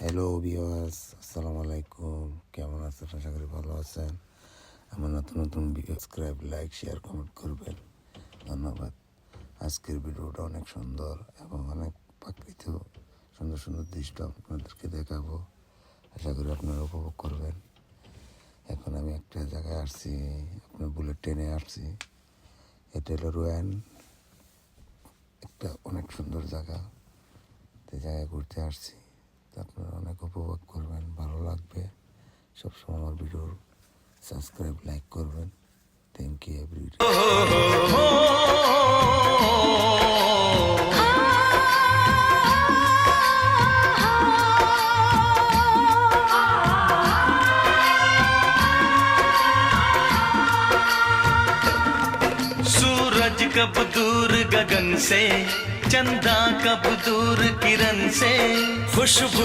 Hello viewers, আসসালামু আলাইকুম। কেমন আছেন? আশা করি ভালো আছেন। আমার নতুন নতুন video subscribe, like, share, comment করবেন। ধন্যবাদ। আজকের ভিডিওটা অনেক সুন্দর এবং অনেক প্রাকৃতিক সুন্দর সুন্দর দৃশ্য আপনাদেরকে দেখাবো। আশা করি আপনারা উপভোগ করবেন। এখন আমি একটা জায়গায় আসছি, আপনার বুলেট ট্রেনে আসছি। এটা হলো রোয়ান, একটা অনেক সুন্দর জায়গা। এই জায়গায় ঘুরতে আসছি, আপনারা অনেক উপভোগ করবেন, ভালো লাগবে। সবসময় আমার ভিডিও সাবস্ক্রাইব, লাইক করবেন। Thank you everyday. सूरज कब दूर गगन से, चंदा कब दूर किरण से, खुशबू